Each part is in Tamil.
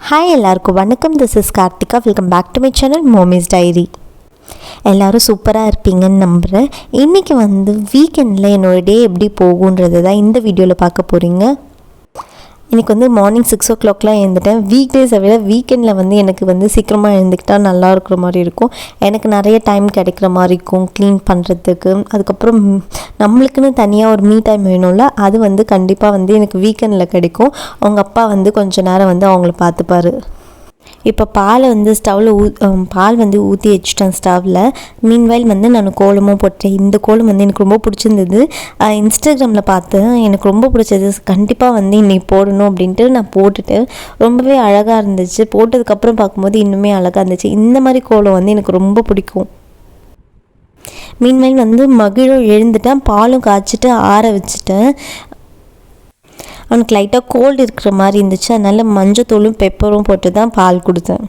ஹாய் எல்லாருக்கும் வணக்கம். This is Karthika. Welcome back to my channel mommy's diary. எல்லோரும் சூப்பராக இருப்பீங்கன்னு நம்புகிறேன். இன்றைக்கி வீக்கெண்டில் என்னோடய டே எப்படி போகுன்றது தான் இந்த வீடியோவில் பார்க்க போகிறீங்க. இன்றைக்கி மார்னிங் 6 o'clockலாம் எழுந்துட்டேன். வீக் டேஸை விட வீக்கெண்டில் எனக்கு சீக்கிரமாக எழுந்துக்கிட்டால் நல்லா இருக்கிற மாதிரி இருக்கும். எனக்கு நிறைய டைம் கிடைக்கிற மாதிரி இருக்கும் க்ளீன் பண்ணுறதுக்கு. அதுக்கப்புறம் நம்மளுக்குன்னு தனியாக ஒரு மீ டைம் வேணும்ல, அது கண்டிப்பாக எனக்கு வீக்கெண்டில் கிடைக்கும். அவங்க அப்பா கொஞ்சம் நேரம் அவங்கள பார்த்துப்பாரு. இப்போ பாலை ஸ்டவ்வில் பால் ஊற்றி வச்சுட்டேன் ஸ்டவ்வில். மீன்வைல் நான் கோலமும் போட்டேன். இந்த கோலம் எனக்கு ரொம்ப பிடிச்சிருந்தது. இன்ஸ்டாகிராமில் பார்த்து எனக்கு ரொம்ப பிடிச்சது. கண்டிப்பாக இன்றைக்கி போடணும் அப்படின்ட்டு நான் போட்டுட்டு ரொம்பவே அழகாக இருந்துச்சு. போட்டதுக்கப்புறம் பார்க்கும்போது இன்னுமே அழகாக இருந்துச்சு. இந்த மாதிரி கோலம் எனக்கு ரொம்ப பிடிக்கும். மீன்வைல் மகிழும் எழுந்துட்டேன். பாலும் காய்ச்சிட்டு ஆற வச்சுட்டேன். அவனுக்கு லைட்டாக கோல்டு இருக்கிற மாதிரி இருந்துச்சு. அதனால் மஞ்சத்தூளும் பெப்பரும் போட்டு தான் பால் கொடுத்தேன்.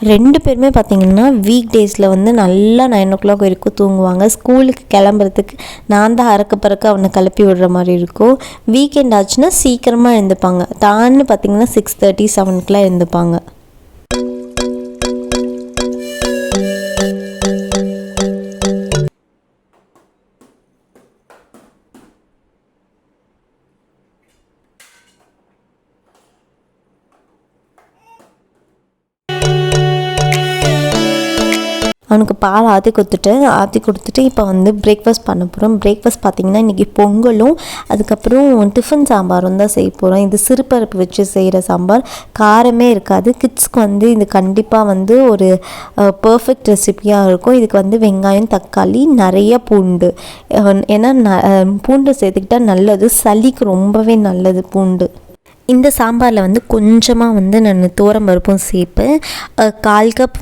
2 பேருமே பார்த்திங்கன்னா வீக் டேஸில் நல்லா 9 o'clock வரைக்கும் தூங்குவாங்க. ஸ்கூலுக்கு கிளம்புறதுக்கு நான் தான் அறக்க பறக்க அவனை கிளப்பி விடுற மாதிரி இருக்கும். வீக்கெண்ட் ஆச்சுன்னா சீக்கிரமாக எழுந்துப்பாங்க. தான்னு பார்த்திங்கன்னா 6:30 7 எழுந்துப்பாங்க. அவனுக்கு பால் ஆற்றி கொடுத்துட்டு இப்போ பிரேக்ஃபாஸ்ட் பண்ண போகிறோம். பிரேக்ஃபாஸ்ட் பார்த்திங்கன்னா இன்றைக்கி பொங்கலும் அதுக்கப்புறம் டிஃபன் சாம்பாரும் தான் செய்ய போகிறோம். இது சிறுபருப்பு வச்சு செய்கிற சாம்பார். காரமே இருக்காது. கிட்ஸ்க்கு இது கண்டிப்பாக ஒரு பர்ஃபெக்ட் ரெசிபியாக இருக்கும். இதுக்கு வெங்காயம், தக்காளி, நிறைய பூண்டு. ஏன்னா பூண்டு சேர்த்துக்கிட்டால் நல்லது, சளிக்கு ரொம்பவே நல்லது பூண்டு. இந்த சாம்பாரில் கொஞ்சமாக நான் துவரம்பருப்பும் சேர்ப்பேன். 1/4 கப்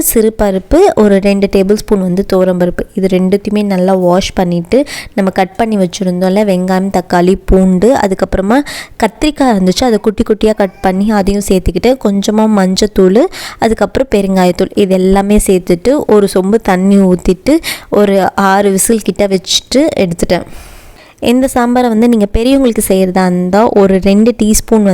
சிறுபருப்பு, ஒரு 2 டேபிள் ஸ்பூன் துவரம்பருப்பு. இது ரெண்டுத்தையுமே நல்லா வாஷ் பண்ணிவிட்டு நம்ம கட் பண்ணி வச்சுருந்தோம்ல வெங்காயம், தக்காளி, பூண்டு, அதுக்கப்புறமா கத்திரிக்காய் இருந்துச்சு, அதை குட்டி குட்டியாக கட் பண்ணி அதையும் சேர்த்துக்கிட்டு கொஞ்சமாக மஞ்சத்தூள், அதுக்கப்புறம் பெருங்காயத்தூள் இது எல்லாமே சேர்த்துட்டு ஒரு சொம்பு தண்ணி ஊற்றிட்டு ஒரு 6 விசில் கிட்ட வச்சுட்டு எடுத்துட்டேன். இந்த சாம்பாரை நீங்கள் பெரியவங்களுக்கு செய்கிறதா இருந்தால் ஒரு 2 டீஸ்பூன்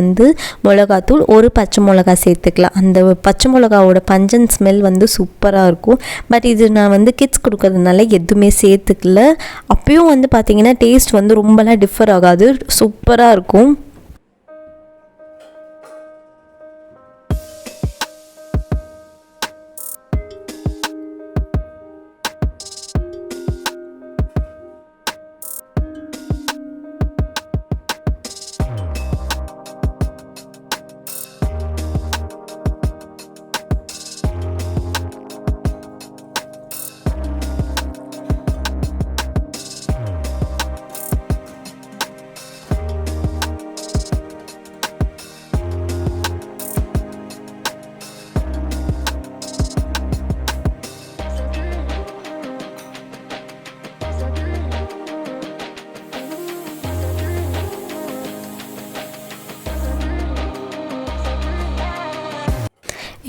மிளகாத்தூள், ஒரு பச்சை மிளகா சேர்த்துக்கலாம். அந்த பச்சை மிளகாவோட பஞ்சன் ஸ்மெல் சூப்பராக இருக்கும். பட் இது நான் கிட்ஸ் கொடுக்கறதுனால எதுவுமே சேர்த்துக்கல. அப்பயும் பார்த்திங்கன்னா டேஸ்ட் ரொம்பலாம் டிஃபர் ஆகாது, சூப்பராக இருக்கும்.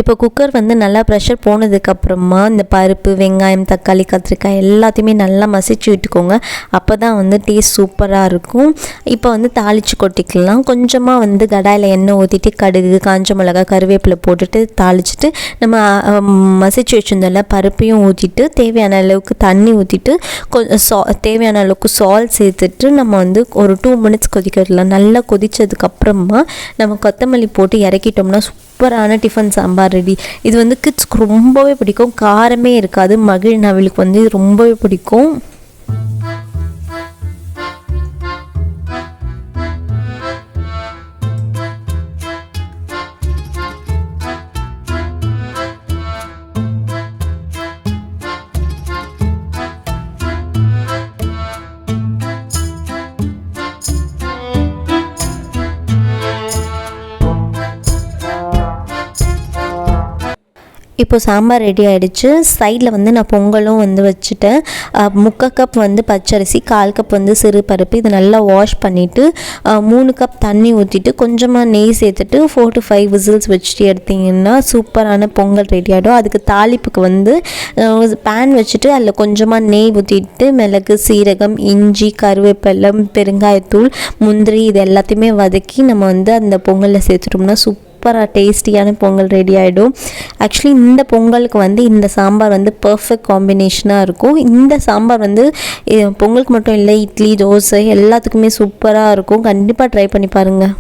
இப்போ குக்கர் நல்லா ப்ரெஷர் போனதுக்கப்புறமா இந்த பருப்பு, வெங்காயம், தக்காளி, கத்திரிக்காய் எல்லாத்தையுமே நல்லா மசிச்சு விட்டுக்கோங்க. அப்போ தான் டேஸ்ட் சூப்பராக இருக்கும். இப்போ தாளித்து கொட்டிக்கலாம். கொஞ்சமாக கடாயில் எண்ணெய் ஊற்றிட்டு கடுகு, காஞ்ச மிளகாய், கருவேப்பிலை போட்டுட்டு தாளிச்சிட்டு நம்ம மசிச்சு வச்சுருந்தோம்ல பருப்பையும் ஊற்றிட்டு தேவையான அளவுக்கு தண்ணி ஊற்றிட்டு தேவையான அளவுக்கு சால்ட் சேர்த்துட்டு நம்ம ஒரு 2 minutes கொதிக்க விடலாம். நல்லா கொதித்ததுக்கப்புறமா நம்ம கொத்தமல்லி போட்டு இறக்கிட்டோம்னா சூப்பரான டிஃபன் சாம்பார் ரெடி. இது கிட்ஸ்க்கு ரொம்பவே பிடிக்கும். காரமே இருக்காது. மகிழ் நவலுக்கு இது ரொம்பவே பிடிக்கும். இப்போ சாம்பார் ரெடி ஆகிடுச்சு. சைடில் வந்து நான் பொங்கலும் வந்து வச்சுட்டேன். 3/4 கப் வந்து பச்சரிசி, 1/4 கப் வந்து சிறு பருப்பு. இது நல்லா வாஷ் பண்ணிவிட்டு 3 கப் தண்ணி ஊற்றிட்டு கொஞ்சமாக நெய் சேர்த்துட்டு 4 to 5 விசில்ஸ் வச்சுட்டு எடுத்திங்கன்னா சூப்பரான பொங்கல் ரெடி ஆகிடும். அதுக்கு தாளிப்புக்கு வந்து பேன் வச்சுட்டு அதில் கொஞ்சமாக நெய் ஊற்றிட்டு மிளகு, சீரகம், இஞ்சி, கருவேப்பிலை, பெருங்காயத்தூள், முந்திரி இது எல்லாத்தையுமே வதக்கி நம்ம வந்து அந்த பொங்கலில் சேர்த்துட்டோம்னா சூப்பராக டேஸ்டியான பொங்கல் ரெடி ஆகிடும். ஆக்சுவலி இந்த பொங்கலுக்கு வந்து இந்த சாம்பார் வந்து பர்ஃபெக்ட் காம்பினேஷனாக இருக்கும். இந்த சாம்பார் வந்து பொங்கலுக்கு மட்டும் இல்லை, இட்லி, தோசை எல்லாத்துக்குமே சூப்பராக இருக்கும். கண்டிப்பாக ட்ரை பண்ணி பாருங்கள்.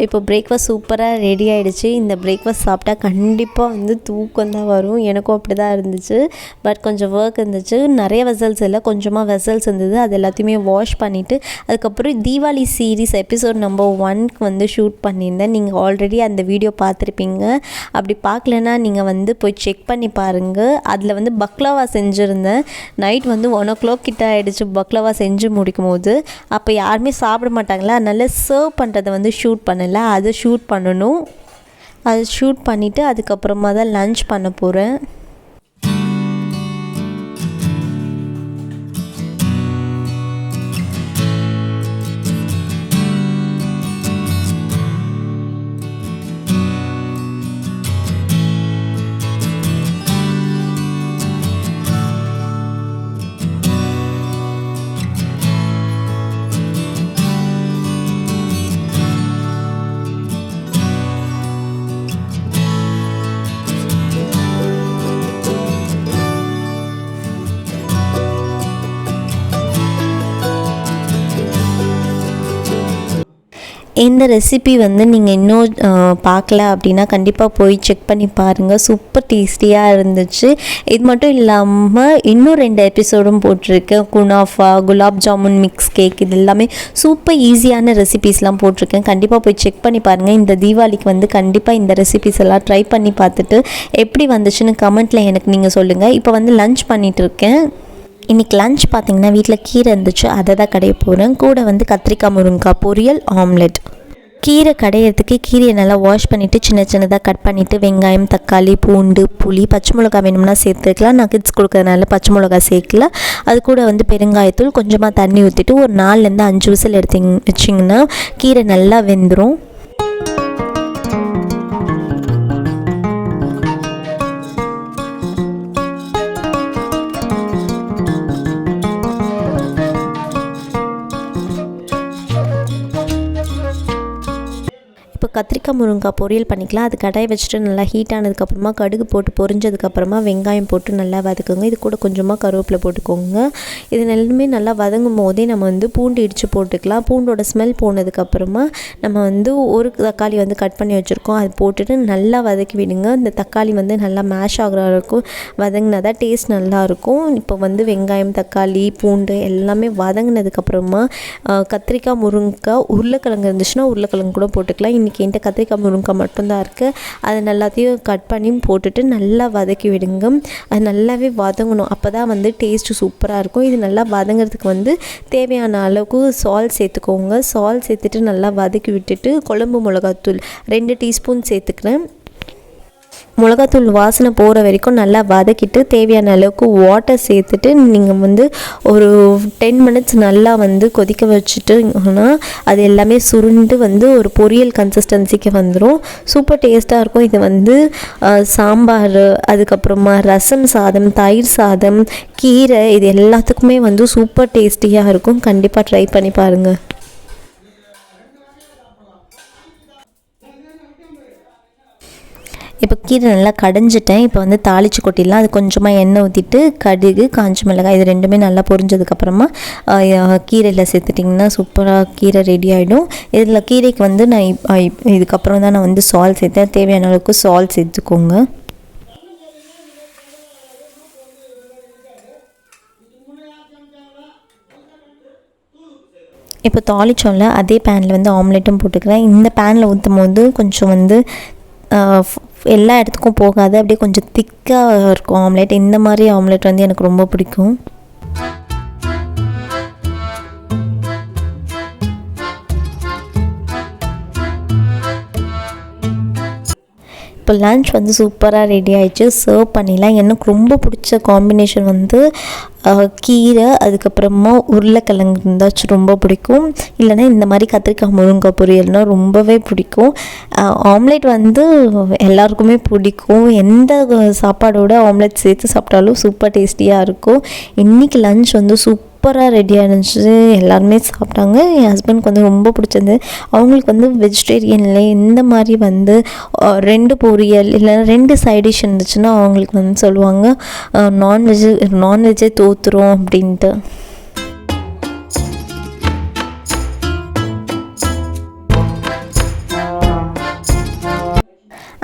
இப்போ பிரேக்ஃபாஸ்ட் சூப்பராக ரெடி ஆகிடுச்சு. இந்த பிரேக்ஃபாஸ்ட் சாப்பிட்டா கண்டிப்பாக வந்து தூக்கம் தான் வரும். எனக்கும் அப்படி தான் இருந்துச்சு. பட் கொஞ்சம் ஒர்க் இருந்துச்சு. நிறைய வெசல்ஸ் இல்லை, கொஞ்சமாக வெசல்ஸ் இருந்தது. அது எல்லாத்தையுமே வாஷ் பண்ணிவிட்டு அதுக்கப்புறம் தீபாவளி சீரீஸ் எபிசோட் நம்பர் 1க்கு வந்து ஷூட் பண்ணியிருந்தேன். நீங்கள் ஆல்ரெடி அந்த வீடியோ பார்த்துருப்பீங்க. அப்படி பார்க்கலன்னா நீங்கள் வந்து போய் செக் பண்ணி பாருங்கள். அதில் வந்து பக்லாவா செஞ்சுருந்தேன். நைட் வந்து 1 o'clock கிட்ட ஆகிடுச்சு பக்லாவா செஞ்சு முடிக்கும் போது. அப்போ யாருமே சாப்பிட மாட்டாங்களா, அதனால சர்வ் பண்ணுறதை வந்து ஷூட் பண்ணல. அதை ஷூட் பண்ணணும். அதை ஷூட் பண்ணிவிட்டு அதுக்கப்புறமா தான் லன்ச் பண்ண போகிறேன். இந்த ரெசிபி வந்து நீங்கள் இன்னும் பார்க்கல அப்படின்னா கண்டிப்பாக போய் செக் பண்ணி பாருங்கள். சூப்பர் டேஸ்டியாக இருந்துச்சு. இது மட்டும் இல்லாமல் இன்னும் 2 எபிசோடும் போட்டிருக்கேன். Kunafa, gulab jamun, mix cake, இது எல்லாமே சூப்பர் ஈஸியான ரெசிபீஸ்லாம் போட்டிருக்கேன். கண்டிப்பாக போய் செக் பண்ணி பாருங்கள். இந்த தீபாவளிக்கு வந்து கண்டிப்பாக இந்த ரெசிபீஸ் எல்லாம் ட்ரை பண்ணி பார்த்துட்டு எப்படி வந்துச்சுன்னு கமெண்ட்டில் எனக்கு நீங்கள் சொல்லுங்கள். இப்போ வந்து லன்ச் பண்ணிகிட்ருக்கேன். இன்றைக்கி லன்ச் பார்த்திங்கன்னா வீட்டில் கீரை இருந்துச்சு, அதை தான் கடைய போகிறேன். கூட வந்து கத்திரிக்காய், முருங்கைக்காய் பொரியல், ஆம்லெட். கீரை கடையிறதுக்கு கீரையை நல்லா வாஷ் பண்ணிவிட்டு சின்ன சின்னதாக கட் பண்ணிவிட்டு வெங்காயம், தக்காளி, பூண்டு, புளி, பச்சை மிளகா வேணும்னா சேர்த்துக்கலாம். நான் கிட்ஸ் கொடுக்கறதுனால பச்சை மிளகா சேர்க்கல. அது கூட வந்து பெருங்காயத்தூள், கொஞ்சமாக தண்ணி ஊற்றிட்டு ஒரு 4 to 5 விசில் வச்சிங்கன்னா கீரை நல்லா வெந்துடும். இப்போ கத்திரிக்காய் முருங்கைக்காய் பொரியல் பண்ணிக்கலாம். அது கடாயை வச்சுட்டு நல்லா ஹீட் ஆனதுக்கப்புறமா கடுகு போட்டு பொரிஞ்சதுக்கப்புறமா வெங்காயம் போட்டு நல்லா வதக்குங்க. இது கூட கொஞ்சமாக கருவேப்பிலை போட்டுக்கோங்க. இது எல்லாமே நல்லா வதங்கும் போதே நம்ம வந்து பூண்டு இடித்து போட்டுக்கலாம். பூண்டோட ஸ்மெல் போனதுக்கப்புறமா நம்ம வந்து ஒரு தக்காளி வந்து கட் பண்ணி வச்சுருக்கோம், அது போட்டுட்டு நல்லா வதக்கி விடுங்க. இந்த தக்காளி வந்து நல்லா மேஷ் ஆகிற வரைக்கும் வதங்கினா தான் டேஸ்ட் நல்லாயிருக்கும். இப்போ வந்து வெங்காயம், தக்காளி, பூண்டு எல்லாமே வதங்கினதுக்கப்புறமா கத்திரிக்காய், முருங்கைக்காய், உருளைக்கிழங்கு இருந்துச்சுன்னா உருளைக்கிழங்கு கூட போட்டுக்கலாம். இன்றைக்கி என்கிட்ட கத்திரிக்காய், முருங்கைக்காய் மட்டும்தான் இருக்குது. அது எல்லாத்தையும் கட் பண்ணி போட்டுட்டு நல்லா வதக்கி விடுங்க. அது நல்லாவே வதங்கணும், அப்போ தான் வந்து டேஸ்ட்டு சூப்பராக இருக்கும். இது நல்லா வதங்கிறதுக்கு வந்து தேவையான அளவுக்கு சால்ட் சேர்த்துக்கோங்க. சால்ட் சேர்த்துட்டு நல்லா வதக்கி விட்டுட்டு குழம்பு மிளகாத்தூள் 2 டீஸ்பூன் சேர்த்துக்கிறேன். மிளகாத்தூள் வாசனை போகிற வரைக்கும் நல்லா வதக்கிட்டு தேவையான அளவுக்கு வாட்டர் சேர்த்துட்டு நீங்கள் வந்து ஒரு 10 minutes நல்லா வந்து கொதிக்க வச்சுட்டுன்னா அது எல்லாமே சுருண்டு வந்து ஒரு பொரியல் கன்சிஸ்டன்சிக்கு வந்துடும். சூப்பர் டேஸ்ட்டாக இருக்கும். இது வந்து சாம்பார், அதுக்கப்புறமா ரசம் சாதம், தயிர் சாதம், கீரை, இது எல்லாத்துக்குமே வந்து சூப்பர் டேஸ்டியாக இருக்கும். கண்டிப்பாக ட்ரை பண்ணி பாருங்கள். இப்போ கீரை நல்லா கடைஞ்சிட்டேன். இப்போ வந்து தாளித்து கொட்டிடலாம். அது கொஞ்சமாக எண்ணெய் ஊற்றிட்டு கடுகு, காஞ்ச மிளகாய் இது ரெண்டுமே நல்லா பொரிஞ்சதுக்கப்புறமா கீரையில் சேர்த்துட்டிங்கன்னா சூப்பராக கீரை ரெடி ஆகிடும். இதில் கீரைக்கு வந்து நான் இதுக்கப்புறம் தான் நான் வந்து சால்ட் சேர்த்தேன். தேவையான அளவுக்கு சால்ட் சேர்த்துக்கோங்க. இப்போ தாளிச்சோம்ல அதே பேனில் வந்து ஆம்லேட்டும் போட்டுக்கிறேன். இந்த பேனில் ஊற்றும் போது கொஞ்சம் வந்து எல்லா இடத்துக்கும் போகாது, அப்படியே கொஞ்சம் திக்காக இருக்கும் ஆம்லேட். இந்த மாதிரி ஆம்லேட் வந்து எனக்கு ரொம்ப பிடிக்கும். இப்போ லன்ச் வந்து சூப்பராக ரெடி ஆகிடுச்சு. சர்வ் பண்ணிடலாம். எனக்கு ரொம்ப பிடிச்ச காம்பினேஷன் வந்து கீரை, அதுக்கப்புறமா உருளைக்கிழங்கு இருந்தாச்சும் ரொம்ப பிடிக்கும். இல்லைனா இந்த மாதிரி கத்திரிக்காய் முருங்கைக்காய் பொரியல்னால் ரொம்பவே பிடிக்கும். ஆம்லேட் வந்து எல்லாருக்குமே பிடிக்கும். எந்த சாப்பாடோட ஆம்லேட் சேர்த்து சாப்பிட்டாலும் சூப்பர் டேஸ்டியாக இருக்கும். இன்றைக்கி லன்ச் வந்து சூப்பராக ரெடியாக இருந்துச்சு. எல்லாருமே சாப்பிட்டாங்க. என் ஹஸ்பண்ட்க்கு வந்து ரொம்ப பிடிச்சிருந்து. அவங்களுக்கு வந்து வெஜிடேரியனில் இந்த மாதிரி வந்து 2 பொரியல் இல்லைனா 2 சைட் டிஷ் இருந்துச்சுன்னா அவங்களுக்கு வந்து சொல்லுவாங்க நான்வெஜ்ஜே தோற்றுரும் அப்படின்ட்டு.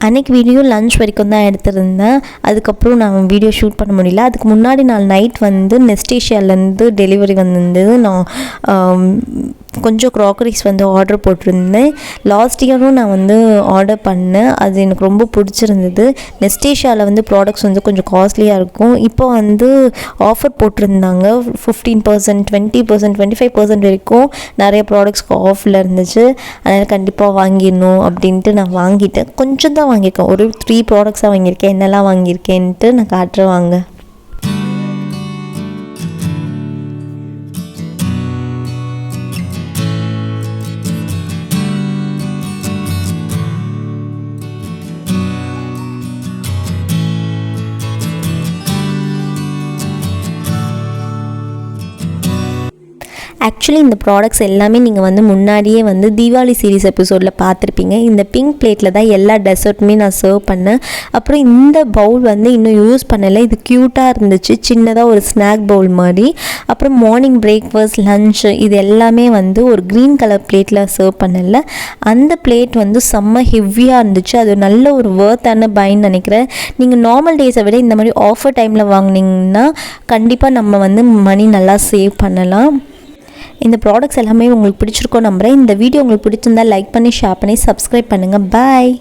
அன்றைக்கி வீடியோ லன்ச் வரைக்கும் தான் எடுத்திருந்தேன். அதுக்கப்புறம் நான் வீடியோ ஷூட் பண்ண முடியல. அதுக்கு முன்னாடி நாள் நைட் வந்து நெஸ்டேஷியாலேருந்து டெலிவரி வந்திருந்தது. நான் கொஞ்சம் க்ராக்கரிஸ் வந்து ஆர்டர் போட்டிருந்தேன். லாஸ்ட் இயரும் நான் வந்து ஆர்டர் பண்ணேன். அது எனக்கு ரொம்ப பிடிச்சிருந்தது. நெஸ்டேஷியாவில் வந்து ப்ராடக்ட்ஸ் வந்து கொஞ்சம் காஸ்ட்லியாக இருக்கும். இப்போ வந்து ஆஃபர் போட்டிருந்தாங்க. 15%, 20%, 25% வரைக்கும் நிறைய ப்ராடக்ட்ஸ்க்கு ஆஃபில் இருந்துச்சு. அதனால் கண்டிப்பாக வாங்கிடணும் அப்படின்ட்டு நான் வாங்கிட்டேன். கொஞ்சம் தான் வாங்கியிருக்கேன். ஒரு 3 ப்ராடக்ட்ஸாக வாங்கியிருக்கேன். என்னெல்லாம் வாங்கியிருக்கேன்ட்டு நான் காட்டுறேன் வாங்க. ஆக்சுவலி இந்த ப்ராடக்ட்ஸ் எல்லாமே நீங்கள் வந்து முன்னாடியே வந்து தீபாவளி சீரீஸ் எபிசோடில் பார்த்துருப்பீங்க. இந்த பிங்க் பிளேட்டில் தான் எல்லா டெசர்ட்டுமே நான் சர்வ் பண்ணேன். அப்புறம் இந்த பவுல் வந்து இன்னும் யூஸ் பண்ணலை. இது க்யூட்டாக இருந்துச்சு, சின்னதாக ஒரு ஸ்நாக் பவுல் மாதிரி. அப்புறம் மார்னிங் பிரேக்ஃபாஸ்ட், லன்ச்சு இது எல்லாமே வந்து ஒரு க்ரீன் கலர் பிளேட்டில் சர்வ் பண்ணல. அந்த பிளேட் வந்து செம்ம ஹெவியாக இருந்துச்சு. அது நல்ல ஒரு வர்த்தான பைன்னு நினைக்கிறேன். நீங்கள் நார்மல் டேஸை விட இந்த மாதிரி ஆஃபர் டைமில் வாங்கினீங்கன்னா கண்டிப்பாக நம்ம வந்து மணி நல்லா சேவ் பண்ணலாம். இந்த ப்ராடக்ட்ஸ் எல்லாமே உங்களுக்கு பிடிச்சிருக்கோம் நம்புகிறேன். இந்த வீடியோ உங்களுக்கு பிடிச்சிருந்தால் லைக் பண்ணி, ஷேர் பண்ணி, சப்ஸ்கிரைப் பண்ணுங்கள். பாய்.